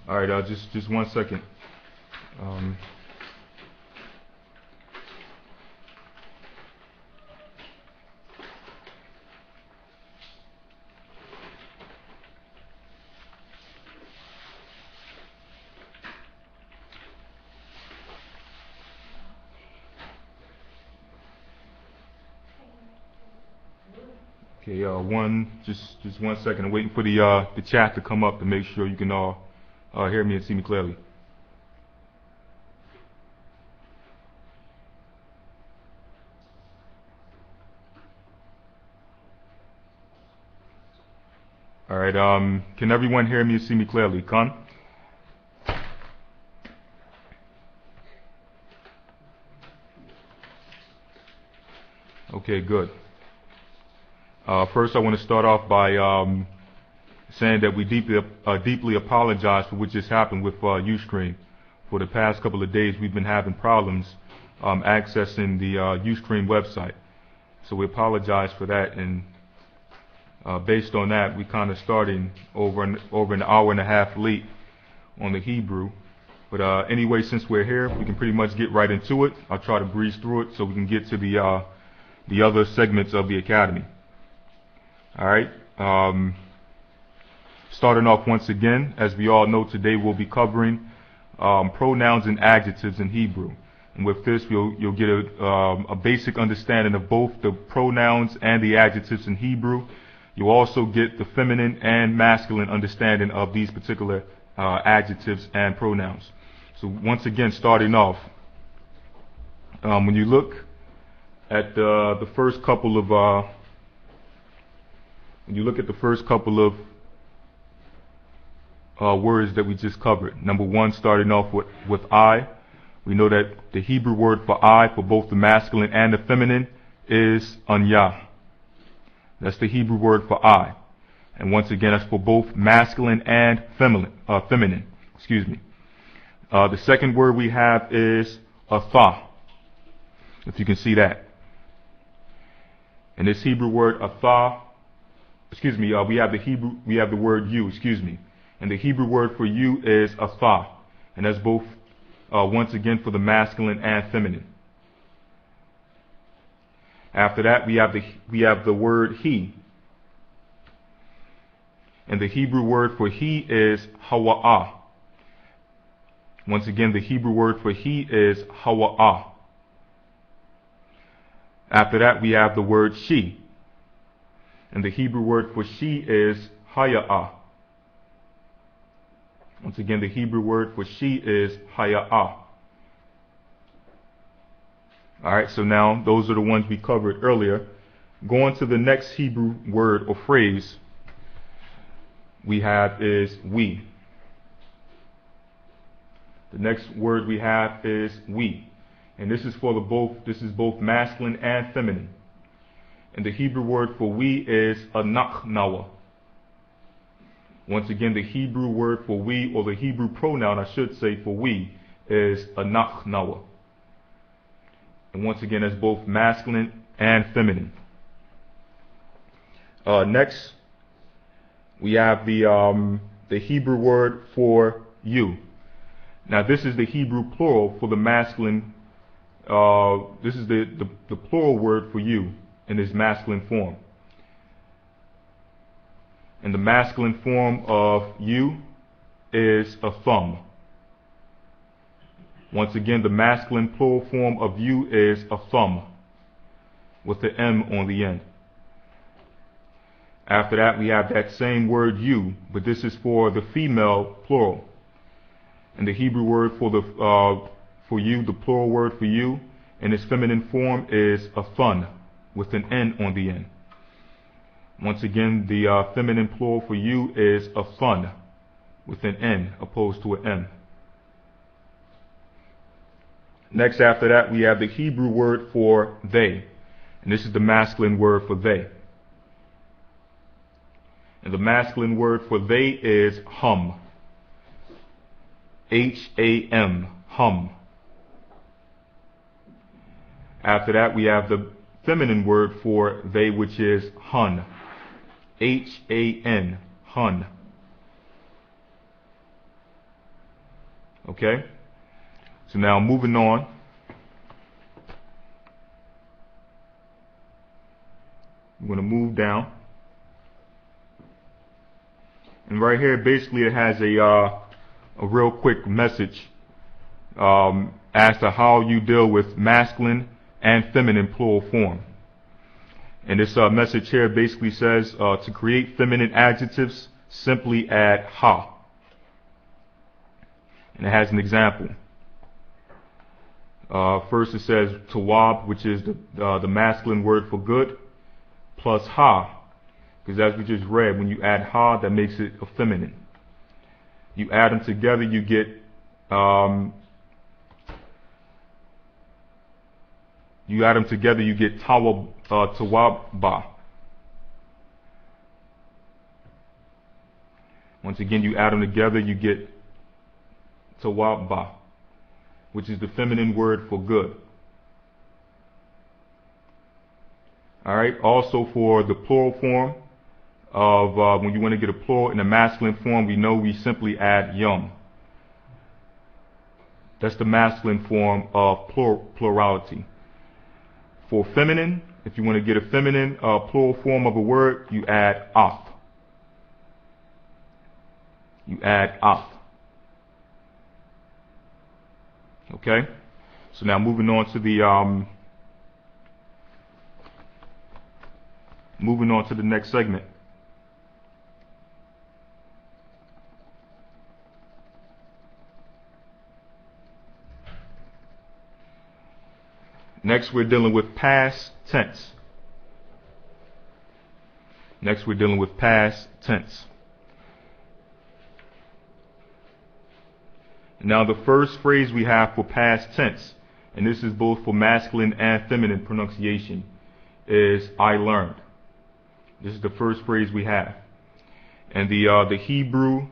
All right, just 1 second. Um, okay, just 1 second. I'm waiting for the chat to come up to make sure you can all hear me and see me clearly. All right, can everyone hear me and see me clearly? Con? Okay, good. First, I want to start off by saying that we deeply apologize for what just happened with Ustream. For the past couple of days, we've been having problems accessing the Ustream website. So we apologize for that, and based on that, we kind of starting over an hour and a half late on the Hebrew. But anyway, since we're here, we can pretty much get right into it. I'll try to breeze through it so we can get to the other segments of the academy. All right. Starting off once again, as we all know, today we'll be covering pronouns and adjectives in Hebrew. And with this, you'll get a basic understanding of both the pronouns and the adjectives in Hebrew. You'll also get the feminine and masculine understanding of these particular adjectives and pronouns. So once again, starting off, when you look at the first couple of words that we just covered. Number one, starting off with I. We know that the Hebrew word for I, for both the masculine and the feminine, is anya. That's the Hebrew word for I. And once again, that's for both masculine and feminine. Excuse me. The second word we have is atha, if you can see that. And this Hebrew word atha, we have the word you, and the Hebrew word for you is atha, and that's both once again for the masculine and feminine. After that, we have the word he, and the Hebrew word for he is hawa'ah. Once again, the Hebrew word for he is hawa'ah. After that, we have the word she, and the Hebrew word for she is haya'ah. Once again, the Hebrew word for she is haya'ah. Alright, so now those are the ones we covered earlier. Going to the next Hebrew word or phrase we have is we. The next word we have is we. And this is both masculine and feminine. And the Hebrew word for we is anachnawa. Once again, the Hebrew word for we, or the Hebrew pronoun, I should say, for we, is anachnawa. And once again, that's both masculine and feminine. Next, we have the Hebrew word for you. Now, this is the Hebrew plural for the masculine. This is the plural word for you in its masculine form. And the masculine form of you is a thumb. Once again, the masculine plural form of you is a thumb with the M on the end. After that, we have that same word you, but this is for the female plural. And the Hebrew word for you, the plural word for you, in its feminine form is a thun with an N on the end. Once again, the feminine plural for you is a thun with an N opposed to an M. Next, after that, we have the Hebrew word for they. And this is the masculine word for they. And the masculine word for they is hum. H-A-M, hum. After that, we have the feminine word for they, which is hun. H-A-N, hun. Okay? So now moving on. I'm going to move down. And right here, basically, it has a real quick message as to how you deal with masculine and feminine plural form. And this message here basically says to create feminine adjectives, simply add ha. And it has an example. First it says tawab, which is the masculine word for good, plus ha. Because as we just read, when you add ha, that makes it a feminine. You add them together, you get tawabba. Once again, you add them together, you get tawabba, which is the feminine word for good. All right. Also, for the plural form of when you want to get a plural in the masculine form, we know we simply add yum. That's the masculine form of plurality. For feminine, if you want to get a feminine plural form of a word, you add af. You add af. Okay. So now moving on to the next segment. Next, we're dealing with past tense. Now, the first phrase we have for past tense, and this is both for masculine and feminine pronunciation, is I learned. This is the first phrase we have. And the Hebrew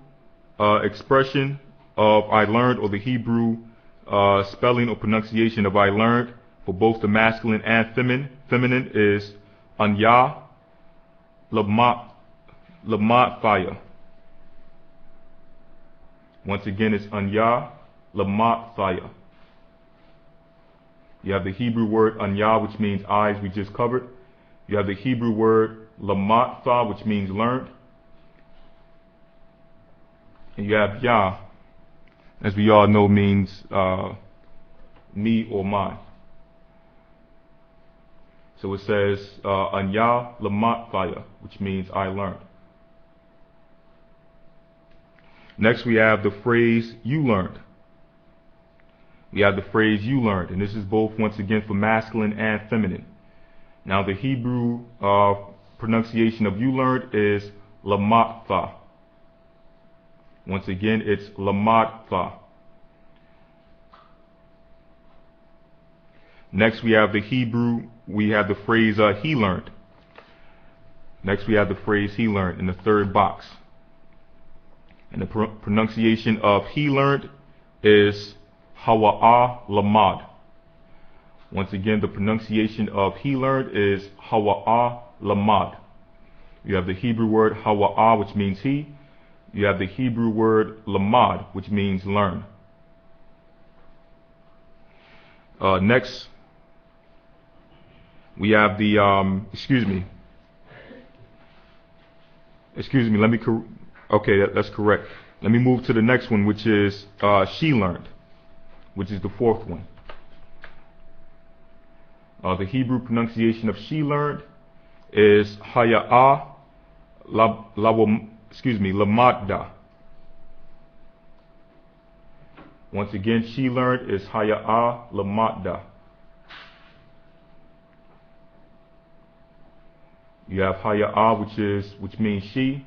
expression of I learned, or the Hebrew spelling or pronunciation of I learned, for both the masculine and feminine is anya lamat fire. Once again, it's anya lamat fire. You have the Hebrew word anya, which means eyes, we just covered. You have the Hebrew word lamat fa, which means learned. And you have ya, as we all know, means me or mine. So it says anya lamat faya, which means I learned. Next we have the phrase you learned. And this is both once again for masculine and feminine. Now the Hebrew pronunciation of you learned is lamat fa. Once again, it's lamat fa. Next we have the phrase he learned. In the third box. And the pronunciation of he learned is hawa'a lamad. Once again, the pronunciation of he learned is hawa'a lamad. You have the Hebrew word hawa'a, which means he. You have the Hebrew word lamad, which means learn. Next, we have the, that's correct. Let me move to the next one, which is she learned, which is the fourth one. The Hebrew pronunciation of she learned is haya'a lamadda. Once again, she learned is haya'a lamadda. You have haya'a, which means she,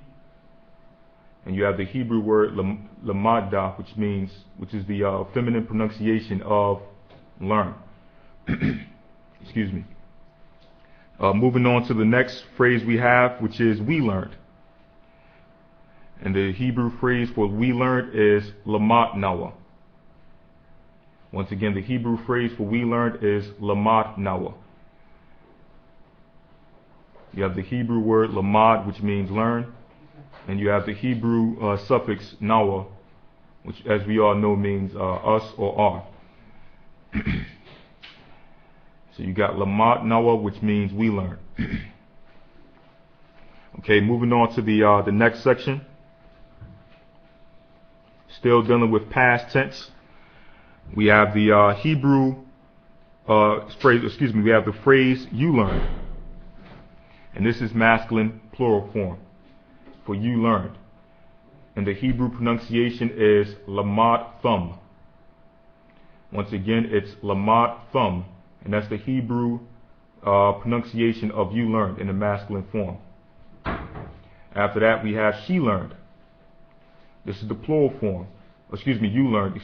and you have the Hebrew word lamadda, which is the feminine pronunciation of learn. Excuse me. Moving on to the next phrase we have, which is we learned. And the Hebrew phrase for we learned is lamat nawa. Once again, the Hebrew phrase for we learned is lamat nawa. You have the Hebrew word lamad, which means learn, and you have the Hebrew suffix nawa, which, as we all know, means us or our. So you got Lamad Nawa, which means we learn. Okay, moving on to the next section. Still dealing with past tense. We have the Hebrew phrase. We have the phrase "you learned," and this is masculine plural form for "you learned." And the Hebrew pronunciation is Lamad Thumb. Once again, it's Lamad Thumb, and that's the Hebrew pronunciation of "you learned" in the masculine form. After that, we have "she learned." This is the plural form. You learned,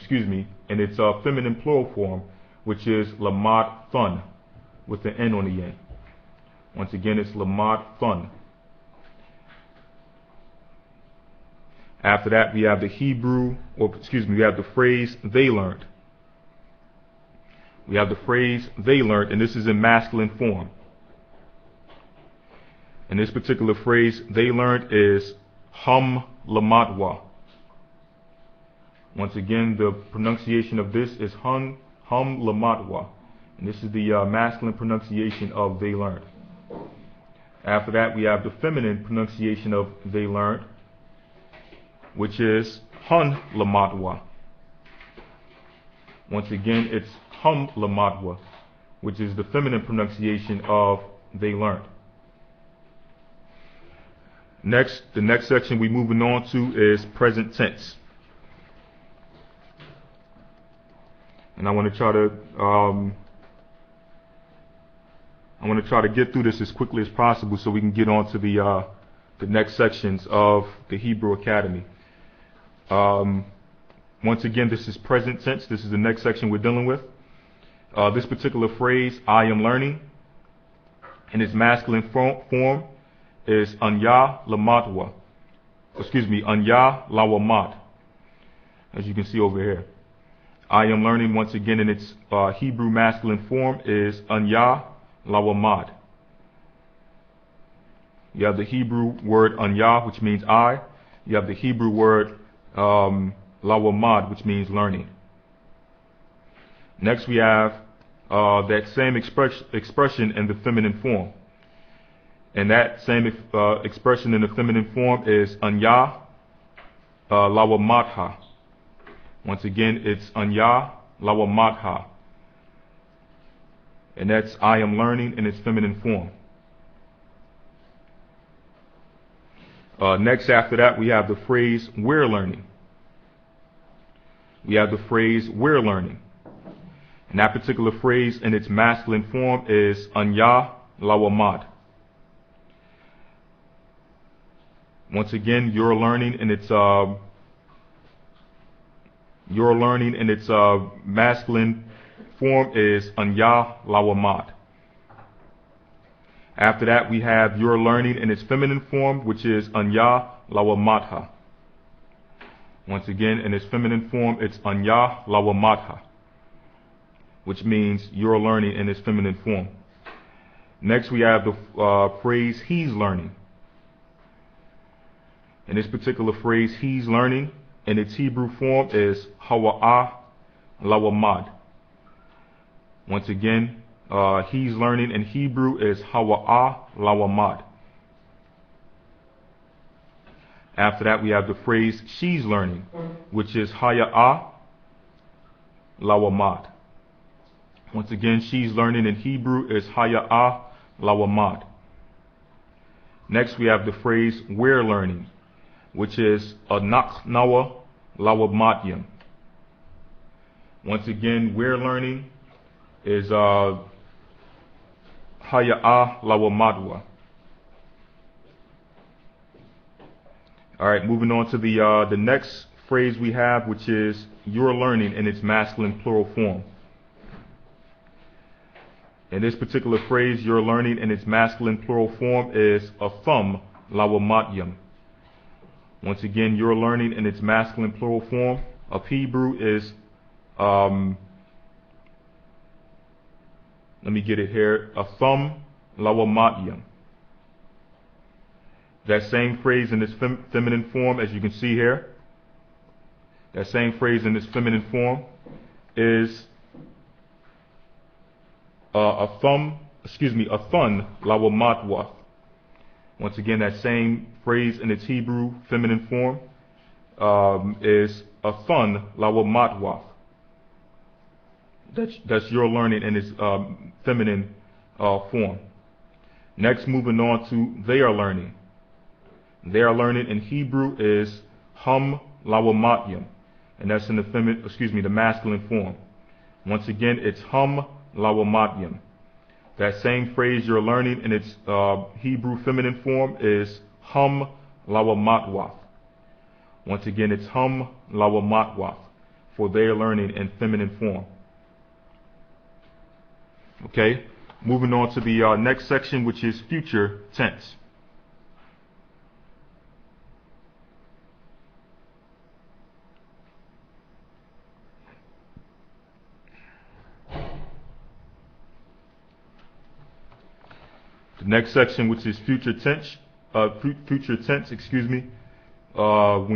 and it's a feminine plural form, which is Lamad Thun, with the N on the end. Once again, it's Lamad Thun. After that, we have the we have the phrase "they learned." We have the phrase "they learned," and this is in masculine form. And this particular phrase "they learned" is Hum Lamadwa. Once again, the pronunciation of this is Hum Lamadwa, and this is the masculine pronunciation of "they learned." After that, we have the feminine pronunciation of "they learned," which is Hun Lamadwa. Once again, it's Hum Lamadwa, which is the feminine pronunciation of "they learned." Next, the next section we're moving on to is present tense. And I want to try to get through this as quickly as possible so we can get on to the next sections of the Hebrew Academy. Once again, this is present tense. This is the next section we're dealing with. This particular phrase, "I am learning," in its masculine form is Anya Lamatwa. Anya Lawamat. As you can see over here. "I am learning," once again, in its Hebrew masculine form is Anya Lawamad. You have the Hebrew word Anya, which means I. You have the Hebrew word Lawamad, which means learning. Next, we have that same expression in the feminine form. And that same expression in the feminine form is Anya Lawamadha. Once again, it's Anya Lawamadha. And that's "I am learning" in its feminine form. Next, after that, we have the phrase "we're learning." We have the phrase "we're learning." And that particular phrase in its masculine form is Anya Lawamad. Once again, "you're learning" in its masculine form is Anya Lawamad. After that, we have "you're learning" in its feminine form, which is Anya Lawamadha. Once again, in its feminine form, it's Anya Lawamadha, which means "you're learning" in its feminine form. Next, we have the phrase "he's learning." And this particular phrase, "he's learning," in its Hebrew form is Hawa'ah Lawamad. Once again, "he's learning" in Hebrew is Hawa'ah Lawamad. After that, we have the phrase "she's learning," which is Haya'ah Lawamad. Once again, "she's learning" in Hebrew is Haya'ah Lawamad. Next, we have the phrase "we're learning," which is Anak Nawa Lawamadyam. Once again, "we're learning" is Haya'ah Lawamadwa. Alright, moving on to the next phrase we have, which is "you're learning" in its masculine plural form. And this particular phrase, "you're learning" in its masculine plural form is Athum Lawamadyam. Once again, "you're learning" in its masculine plural form of Hebrew is, let me get it here, Athum Lawamadyam. That same phrase in its feminine form, as you can see here, That same phrase in its feminine form is a thun lawamatwa. Once again, that same phrase in its Hebrew feminine form is a thun lawamatwa. That's your learning in its feminine form. Next, moving on to they are learning. They are learning in Hebrew is hum lawamatyam, and that's in the masculine form. Once again, it's hum lawamatyam. That same phrase you're learning in its Hebrew feminine form is hum lawamatwath. Once again, it's hum lawamatwath for they are learning in feminine form. Okay, moving on to the next section, which is future tense. The next section, which is future tense, when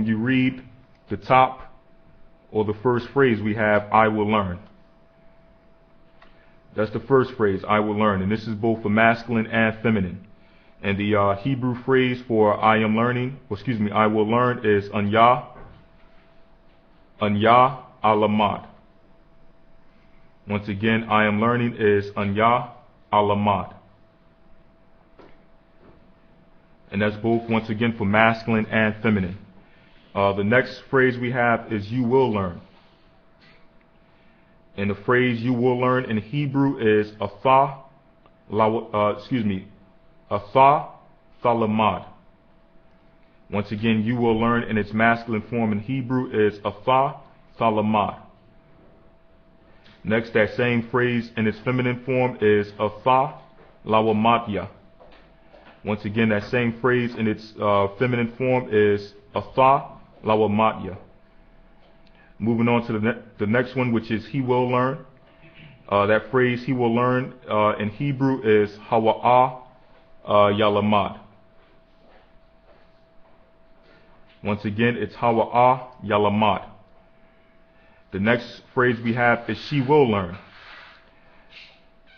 you read the top or the first phrase, we have I will learn. That's the first phrase, I will learn, and this is both for masculine and feminine. And the Hebrew phrase for I will learn is anya alamad. Once again, I am learning is anya alamad. And that's both, once again, for masculine and feminine. The next phrase we have is you will learn. And the phrase you will learn in Hebrew is atha thalamad. Once again, you will learn in its masculine form in Hebrew is atha thalamad. Next, that same phrase in its feminine form is atha lawamatya. Once again, that same phrase in its feminine form is atha lawamatya. Moving on to the next one, which is he will learn. That phrase he will learn in Hebrew is hawa'a yalamad. Once again, it's hawa'a yalamad. The next phrase we have is she will learn.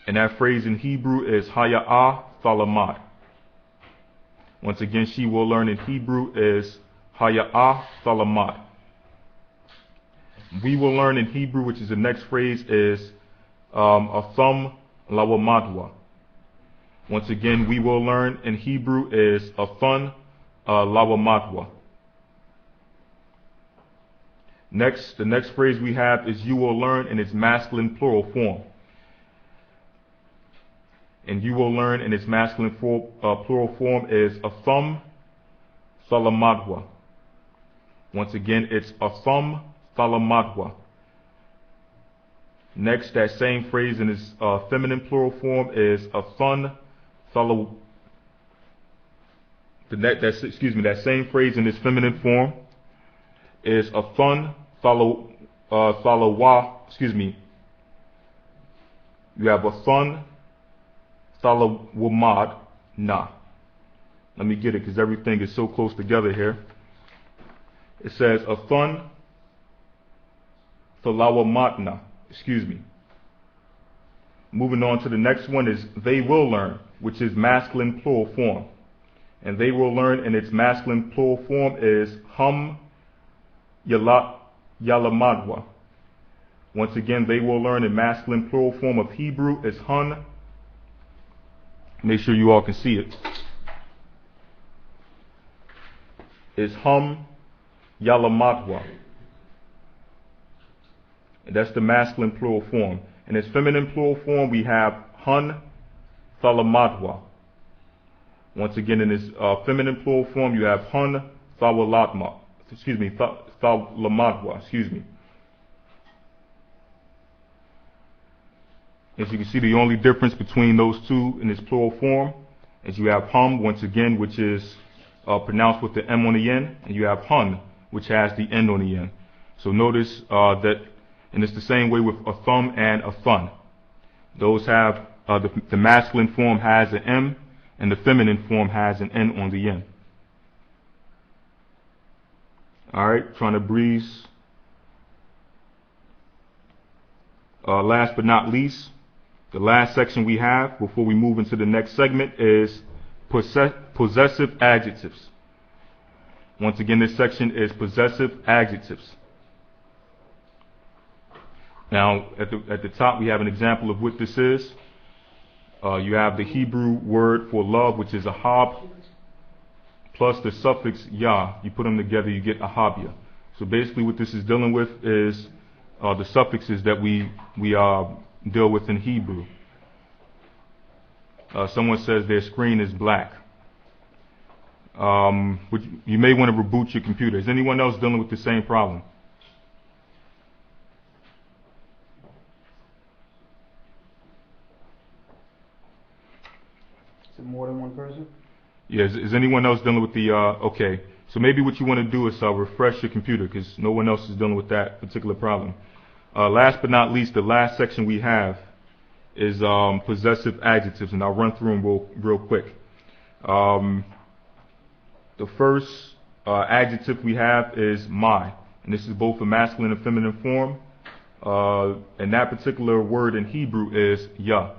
And that phrase in Hebrew is haya'a thalamad. Once again, she will learn in Hebrew is haya'a thalamad. We will learn in Hebrew, which is the next phrase, is atham lawamadwa. Once again, we will learn in Hebrew is athun lawamadwa. Next, the next phrase we have is you will learn in its masculine plural form. And you will learn in its masculine plural form is atham thalamadwa. Once again, it's atham thalamadwa. Next, that same phrase in its feminine plural form is athun thala. That same phrase in its feminine form is athun thalawa. You have athun thalawamad na. Let me get it because everything is so close together here. It says athun thalawamatna. Moving on to the next one is they will learn, which is masculine plural form. And they will learn in its masculine plural form is hum yalamadwa. Once again, they will learn in masculine plural form of Hebrew is hun. Make sure you all can see it. Is hum yalamadwa. And that's the masculine plural form. In its feminine plural form, we have hun thalamadwa. Once again, in its feminine plural form, you have hun thalamadwa. As you can see, the only difference between those two in its plural form is you have hum, once again, which is pronounced with the M on the end, and you have hun, which has the N on the end. So notice that, and it's the same way with a thumb and a thun. Those have, the masculine form has an M, and the feminine form has an N on the end. Alright, trying to breeze Last but not least, the last section we have before we move into the next segment is possessive adjectives. Once again, this section is possessive adjectives. Now, at the top, we have an example of what this is. You have the Hebrew word for love, which is ahab, plus the suffix yah. You put them together, you get ahabia. So basically what this is dealing with is the suffixes that we deal with in Hebrew. Someone says their screen is black. You may want to reboot your computer. Is anyone else dealing with the same problem? Is it more than one person? Yeah, is anyone else dealing with the, okay. So maybe what you want to do is refresh your computer because no one else is dealing with that particular problem. Last but not least, the last section we have is possessive adjectives, and I'll run through them real quick. The first adjective we have is my, and this is both a masculine and feminine form. And that particular word in Hebrew is yah.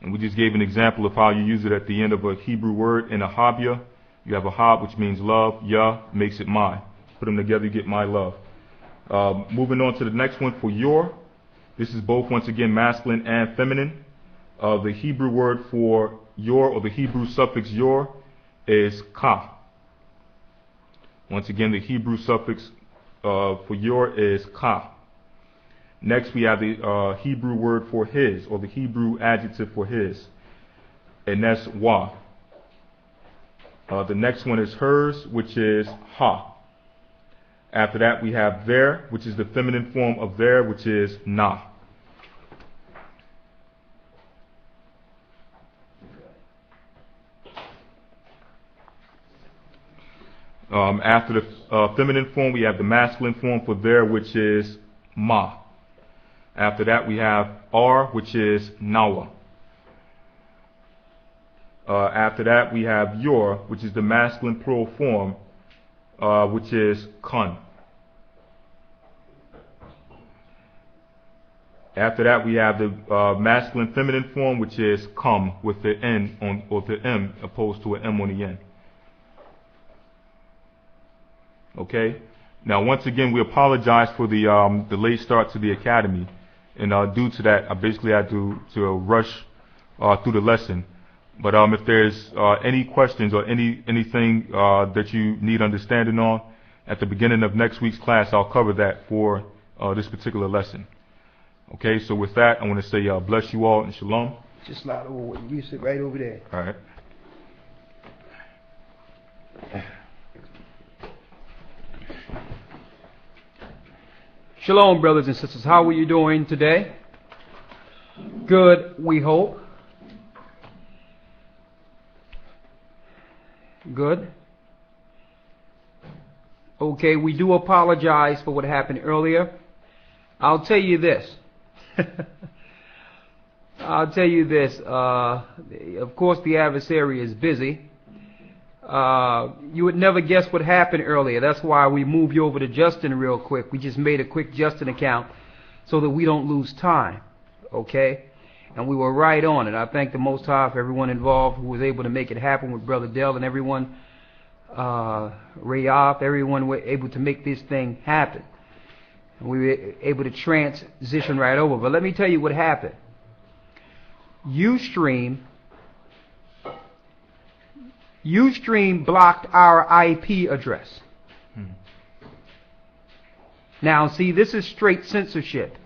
And we just gave an example of how you use it at the end of a Hebrew word. In ahabia, you have ahab, which means love. Yah makes it my. Put them together, you get my love. Moving on to the next one for yor. This is both, once again, masculine and feminine. The Hebrew word for yor, or the Hebrew suffix yor, is ka. Once again, the Hebrew suffix for yor is ka. Next, we have the Hebrew word for his, or the Hebrew adjective for his, and that's wa. The next one is hers, which is ha. After that, we have their, which is the feminine form of their, which is na. After the feminine form, we have the masculine form for their, which is ma. After that, we have ar, which is nawa. After that, we have yor, which is the masculine plural form, which is kun. After that, we have the masculine feminine form, which is cum, with the n on, or the m opposed to an m on the end. Okay. Now, once again, we apologize for the late start to the academy, and due to that, I basically had to rush through the lesson. But if there's any questions or anything that you need understanding on, at the beginning of next week's class, I'll cover that for this particular lesson. Okay, so with that, I want to say bless you all and shalom. Just slide over. You sit right over there. All right. Shalom, brothers and sisters. How are you doing today? Good, we hope. Good. Okay, we do apologize for what happened earlier. I'll tell you this. I'll tell you this. Of course, the adversary is busy. You would never guess what happened earlier. That's why we moved you over to Justin real quick. We just made a quick Justin account so that we don't lose time. Okay? And we were right on it. I thank the Most High for everyone involved who was able to make it happen with Brother Dell and everyone, Rayaf, everyone were able to make this thing happen. And we were able to transition right over. But let me tell you what happened. Ustream blocked our IP address. Now, see, this is straight censorship.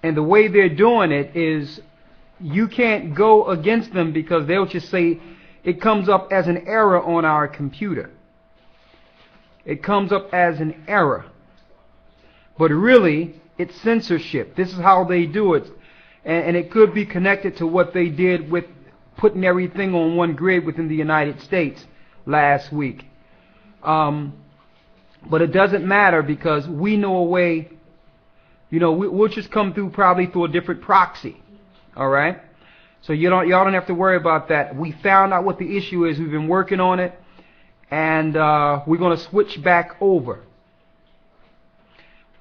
And the way they're doing it is you can't go against them because they'll just say it comes up as an error on our computer. It comes up as an error. But really, it's censorship. This is how they do it. And it could be connected to what they did with putting everything on one grid within the United States last week. But it doesn't matter because we know a way, we'll just come through probably through a different proxy. All right? So y'all don't have to worry about that. We found out what the issue is. We've been working on it. And we're going to switch back over.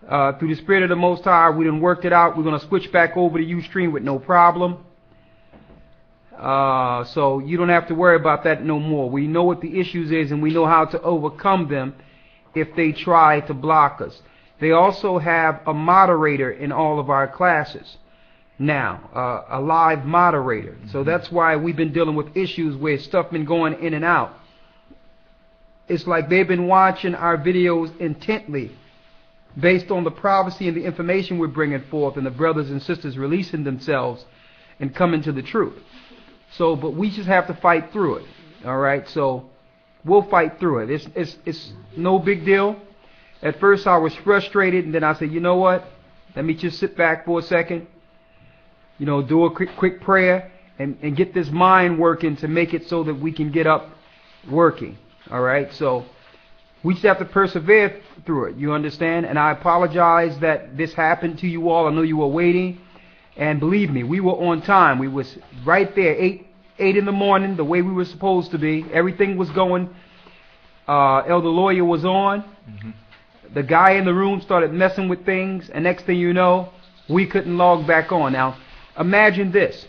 Through the Spirit of the Most High, we done worked it out. We're going to switch back over to Ustream with no problem. So you don't have to worry about that no more. We know what the issues is, and we know how to overcome them if they try to block us. They also have a moderator in all of our classes now, a live moderator. So that's why we've been dealing with issues where stuff been going in and out. It's like they've been watching our videos intently based on the prophecy and the information we're bringing forth, and the brothers and sisters releasing themselves and coming to the truth. So, but we just have to fight through it. All right, so we'll fight through it. It's no big deal. At first I was frustrated, and then I said, you know what? Let me just sit back for a second. You know, do a quick prayer and get this mind working to make it so that we can get up working. All right, so we just have to persevere through it. You understand? And I apologize that this happened to you all. I know you were waiting. And believe me, we were on time. We was right there, 8 in the morning, the way we were supposed to be. Everything was going. Elder Lawyer was on. Mm-hmm. The guy in the room started messing with things, and next thing you know, we couldn't log back on. Now, imagine this.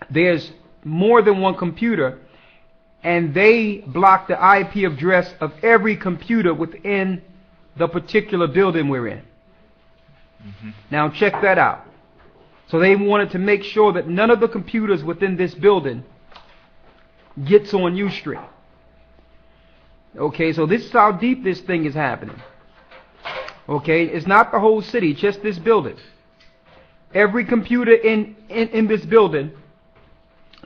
There's more than one computer, and they block the IP address of every computer within the particular building we're in. Mm-hmm. Now, check that out. So they wanted to make sure that none of the computers within this building gets on Ustream. Okay, so this is how deep this thing is happening. Okay, it's not the whole city, just this building. Every computer in this building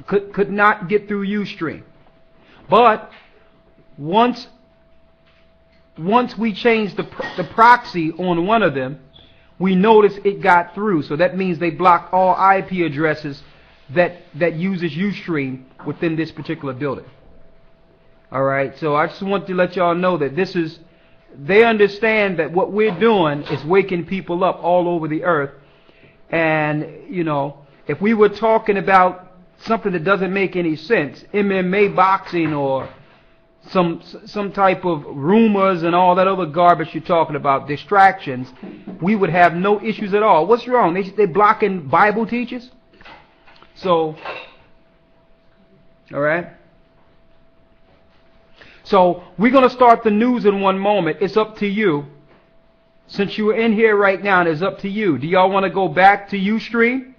could not get through Ustream. But once we changed the proxy on one of them, we noticed it got through. So that means they blocked all IP addresses that uses Ustream within this particular building. All right, so I just want to let y'all know that they understand that what we're doing is waking people up all over the earth. And, you know, if we were talking about something that doesn't make any sense, MMA boxing or some type of rumors and all that other garbage you're talking about, distractions, we would have no issues at all. What's wrong? They blocking Bible teachers? So, all right. So we're going to start the news in one moment. It's up to you. Since you're in here right now, it's up to you. Do y'all want to go back to Ustream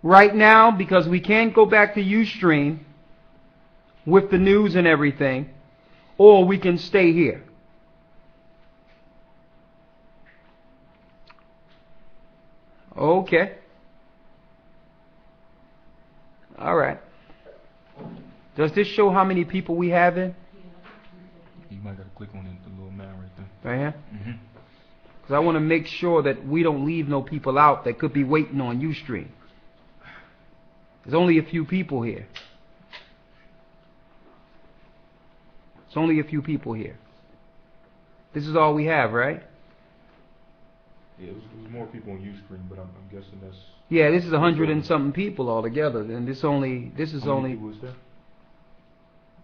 right now? Because we can't go back to Ustream with the news and everything, or we can stay here. Okay. All right. Does this show how many people we have in? You might gotta click on the little man right there. Right here? Mm-hmm. Because I want to make sure that we don't leave no people out that could be waiting on Ustream. There's only a few people here. It's only a few people here. This is all we have, right? Yeah, it was more people on Ustream, but I'm guessing that's... Yeah, this is 100 and something people altogether, and this is How many only... people was there?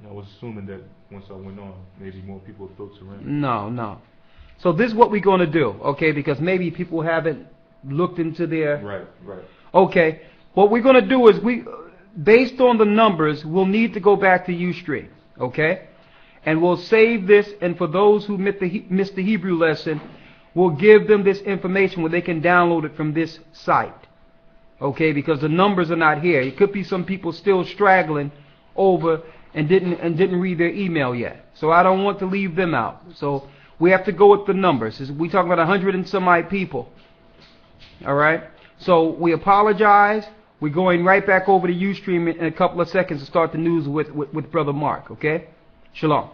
I was assuming that once I went on, maybe more people would filter in. No. So this is what we're going to do, okay? Because maybe people haven't looked into their... Right. Okay. What we're going to do is based on the numbers, we'll need to go back to Ustream, okay? And we'll save this, and for those who missed the Hebrew lesson, we'll give them this information where they can download it from this site, okay? Because the numbers are not here. It could be some people still straggling over and didn't read their email yet. So I don't want to leave them out. So we have to go with the numbers. We talk about 100 and some odd people. All right? So we apologize. We're going right back over to Ustream in a couple of seconds to start the news with Brother Mark, okay? Shalom.